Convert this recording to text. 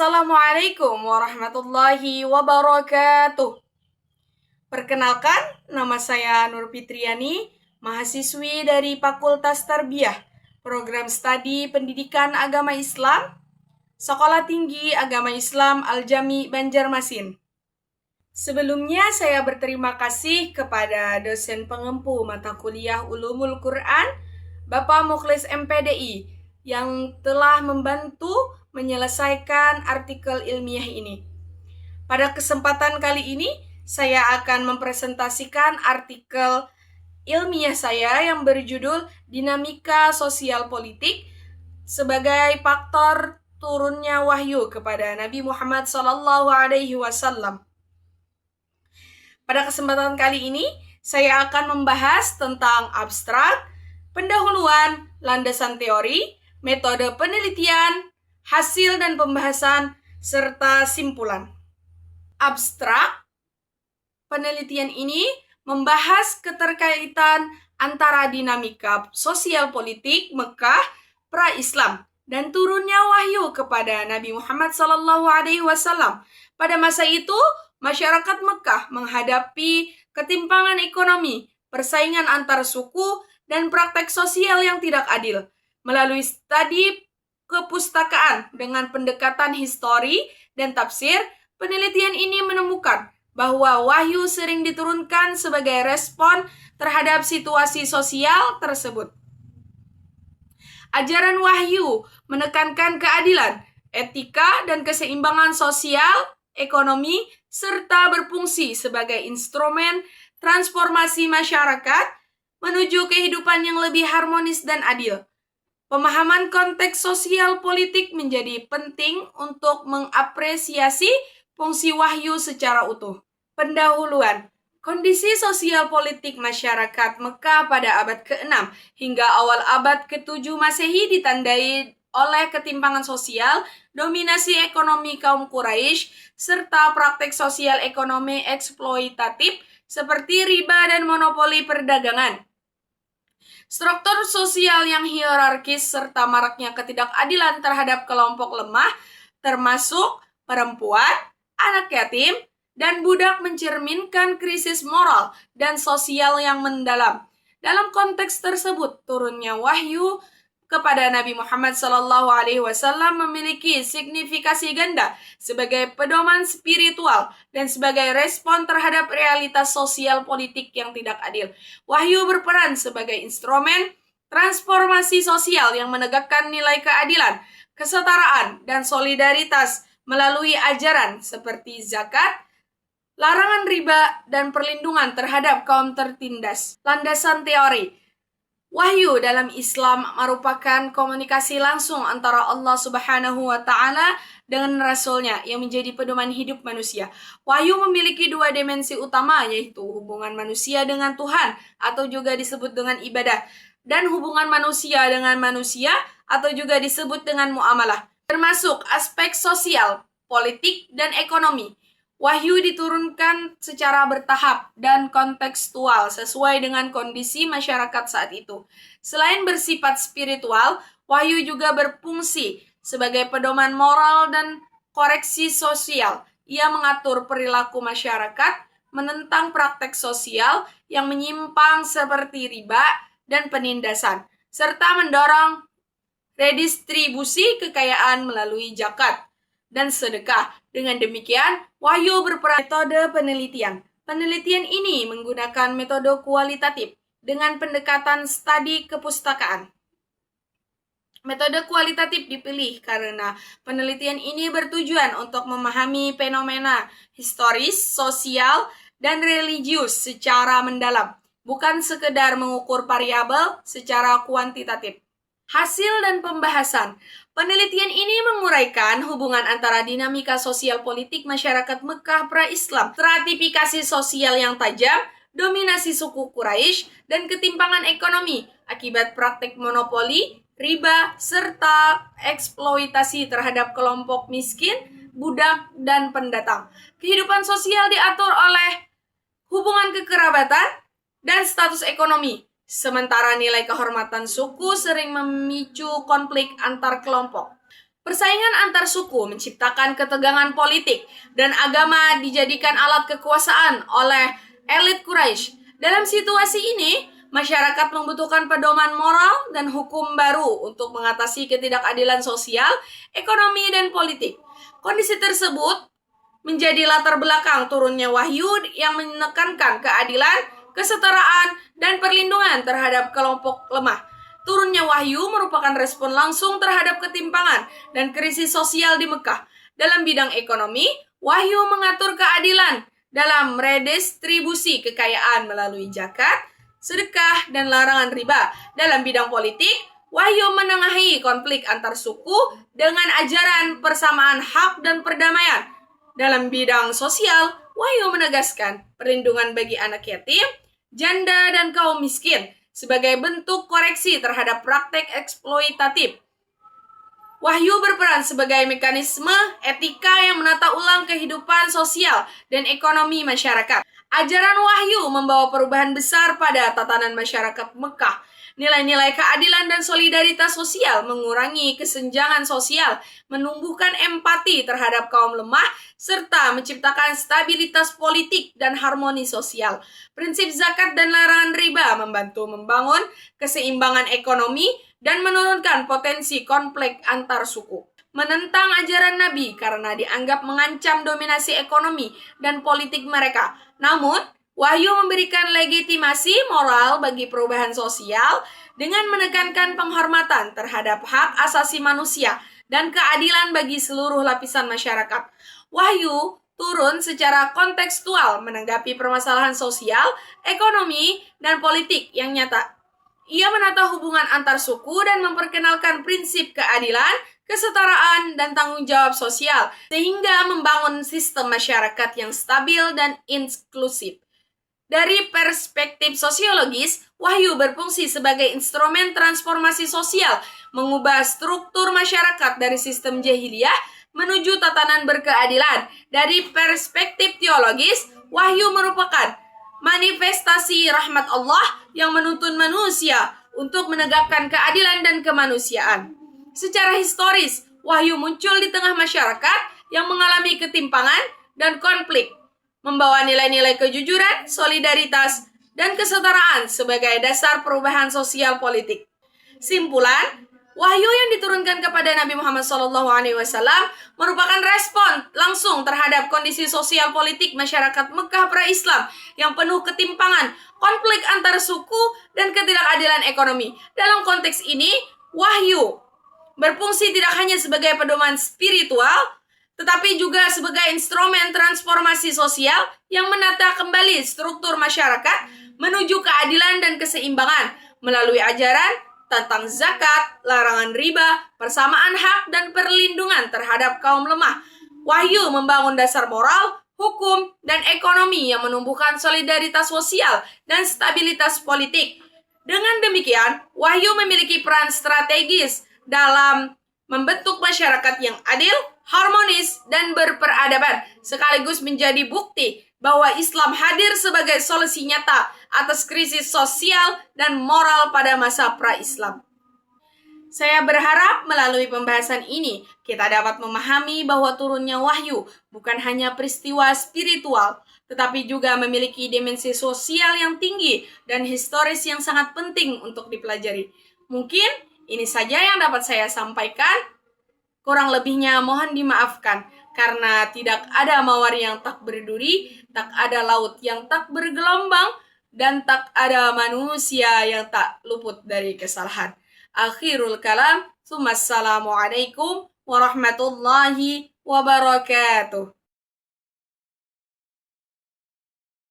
Assalamualaikum warahmatullahi wabarakatuh. Perkenalkan, nama saya Nur Fitriani, mahasiswi dari Fakultas Tarbiyah, Program Studi Pendidikan Agama Islam, Sekolah Tinggi Agama Islam Al-Jami Banjarmasin. Sebelumnya saya berterima kasih kepada dosen pengempu mata kuliah Ulumul Quran, Bapak Mukhlis MPDI, yang telah membantu menyelesaikan artikel ilmiah ini. Pada kesempatan kali ini, saya akan mempresentasikan artikel ilmiah saya yang berjudul Dinamika Sosial Politik sebagai faktor turunnya wahyu kepada Nabi Muhammad SAW. Pada kesempatan kali ini, saya akan membahas tentang abstrak, pendahuluan, landasan teori, metode penelitian, hasil dan pembahasan, serta simpulan. Abstrak, penelitian ini membahas keterkaitan antara dinamika sosial politik Mekah pra-Islam dan turunnya wahyu kepada Nabi Muhammad SAW. Pada masa itu, masyarakat Mekah menghadapi ketimpangan ekonomi, persaingan antar suku, dan praktek sosial yang tidak adil. Melalui studi kepustakaan dengan pendekatan histori dan tafsir, penelitian ini menemukan bahwa wahyu sering diturunkan sebagai respon terhadap situasi sosial tersebut. Ajaran wahyu menekankan keadilan, etika, dan keseimbangan sosial, ekonomi, serta berfungsi sebagai instrumen transformasi masyarakat menuju kehidupan yang lebih harmonis dan adil. Pemahaman konteks sosial politik menjadi penting untuk mengapresiasi fungsi wahyu secara utuh. Pendahuluan. Kondisi sosial politik masyarakat Mekah pada abad ke-6 hingga awal abad ke-7 Masehi ditandai oleh ketimpangan sosial, dominasi ekonomi kaum Quraisy, serta praktek sosial ekonomi eksploitatif seperti riba dan monopoli perdagangan. Struktur sosial yang hierarkis serta maraknya ketidakadilan terhadap kelompok lemah, termasuk perempuan, anak yatim, dan budak mencerminkan krisis moral dan sosial yang mendalam. Dalam konteks tersebut, turunnya wahyu kepada Nabi Muhammad SAW memiliki signifikasi ganda sebagai pedoman spiritual dan sebagai respon terhadap realitas sosial politik yang tidak adil. Wahyu berperan sebagai instrumen transformasi sosial yang menegakkan nilai keadilan, kesetaraan, dan solidaritas melalui ajaran seperti zakat, larangan riba, dan perlindungan terhadap kaum tertindas. Landasan teori. Wahyu dalam Islam merupakan komunikasi langsung antara Allah Subhanahu wa Ta'ala dengan Rasul-Nya yang menjadi pedoman hidup manusia. Wahyu memiliki dua dimensi utama, yaitu hubungan manusia dengan Tuhan atau juga disebut dengan ibadah, dan hubungan manusia dengan manusia atau juga disebut dengan muamalah, termasuk aspek sosial, politik, dan ekonomi. Wahyu diturunkan secara bertahap dan kontekstual sesuai dengan kondisi masyarakat saat itu. Selain bersifat spiritual, wahyu juga berfungsi sebagai pedoman moral dan koreksi sosial. Ia mengatur perilaku masyarakat, menentang praktek sosial yang menyimpang seperti riba dan penindasan, serta mendorong redistribusi kekayaan melalui zakat dan sedekah. Dengan demikian, wahyu berperan. Metode penelitian. Penelitian ini menggunakan metode kualitatif dengan pendekatan studi kepustakaan. Metode kualitatif dipilih karena penelitian ini bertujuan untuk memahami fenomena historis, sosial, dan religius secara mendalam, bukan sekedar mengukur variabel secara kuantitatif. Hasil dan pembahasan. Penelitian ini menguraikan hubungan antara dinamika sosial politik masyarakat Mekah pra-Islam, stratifikasi sosial yang tajam, dominasi suku Quraisy, dan ketimpangan ekonomi akibat praktik monopoli, riba, serta eksploitasi terhadap kelompok miskin, budak, dan pendatang. Kehidupan sosial diatur oleh hubungan kekerabatan dan status ekonomi. Sementara nilai kehormatan suku sering memicu konflik antar kelompok. Persaingan antar suku menciptakan ketegangan politik dan agama dijadikan alat kekuasaan oleh elit Quraisy. Dalam situasi ini, masyarakat membutuhkan pedoman moral dan hukum baru untuk mengatasi ketidakadilan sosial, ekonomi, dan politik. Kondisi tersebut menjadi latar belakang turunnya wahyu yang menekankan keadilan, kesetaraan, dan perlindungan terhadap kelompok lemah. Turunnya wahyu merupakan respon langsung terhadap ketimpangan dan krisis sosial di Mekah. Dalam bidang ekonomi, wahyu mengatur keadilan dalam redistribusi kekayaan melalui zakat, sedekah, dan larangan riba. Dalam bidang politik, wahyu menengahi konflik antar suku dengan ajaran persamaan hak dan perdamaian. Dalam bidang sosial, wahyu menegaskan perlindungan bagi anak yatim, janda, dan kaum miskin sebagai bentuk koreksi terhadap praktek eksploitatif. Wahyu berperan sebagai mekanisme etika yang menata ulang kehidupan sosial dan ekonomi masyarakat. Ajaran wahyu membawa perubahan besar pada tatanan masyarakat Mekah. Nilai-nilai keadilan dan solidaritas sosial mengurangi kesenjangan sosial, menumbuhkan empati terhadap kaum lemah, serta menciptakan stabilitas politik dan harmoni sosial. Prinsip zakat dan larangan riba membantu membangun keseimbangan ekonomi dan menurunkan potensi konflik antar suku. Menentang ajaran Nabi karena dianggap mengancam dominasi ekonomi dan politik mereka. Namun, wahyu memberikan legitimasi moral bagi perubahan sosial dengan menekankan penghormatan terhadap hak asasi manusia dan keadilan bagi seluruh lapisan masyarakat. Wahyu turun secara kontekstual menanggapi permasalahan sosial, ekonomi, dan politik yang nyata. Ia menata hubungan antar suku dan memperkenalkan prinsip keadilan, kesetaraan, dan tanggung jawab sosial, sehingga membangun sistem masyarakat yang stabil dan inklusif. Dari perspektif sosiologis, wahyu berfungsi sebagai instrumen transformasi sosial, mengubah struktur masyarakat dari sistem jahiliyah menuju tatanan berkeadilan. Dari perspektif teologis, wahyu merupakan manifestasi rahmat Allah yang menuntun manusia untuk menegakkan keadilan dan kemanusiaan. Secara historis, wahyu muncul di tengah masyarakat yang mengalami ketimpangan dan konflik, membawa nilai-nilai kejujuran, solidaritas, dan kesetaraan sebagai dasar perubahan sosial politik. Simpulan, wahyu yang diturunkan kepada Nabi Muhammad SAW merupakan respon langsung terhadap kondisi sosial politik masyarakat Mekah pra-Islam yang penuh ketimpangan, konflik antar suku, dan ketidakadilan ekonomi. Dalam konteks ini, wahyu berfungsi tidak hanya sebagai pedoman spiritual, tetapi juga sebagai instrumen transformasi sosial yang menata kembali struktur masyarakat menuju keadilan dan keseimbangan melalui ajaran tentang zakat, larangan riba, persamaan hak, dan perlindungan terhadap kaum lemah. Wahyu membangun dasar moral, hukum, dan ekonomi yang menumbuhkan solidaritas sosial dan stabilitas politik. Dengan demikian, wahyu memiliki peran strategis dalam membentuk masyarakat yang adil, harmonis, dan berperadaban, sekaligus menjadi bukti bahwa Islam hadir sebagai solusi nyata atas krisis sosial dan moral pada masa pra-Islam. Saya berharap melalui pembahasan ini, kita dapat memahami bahwa turunnya wahyu bukan hanya peristiwa spiritual, tetapi juga memiliki dimensi sosial yang tinggi dan historis yang sangat penting untuk dipelajari. Mungkin ini saja yang dapat saya sampaikan. Kurang lebihnya mohon dimaafkan, karena tidak ada mawar yang tak berduri, tak ada laut yang tak bergelombang, dan tak ada manusia yang tak luput dari kesalahan. Akhirul kalam, Assalamualaikum warahmatullahi wabarakatuh.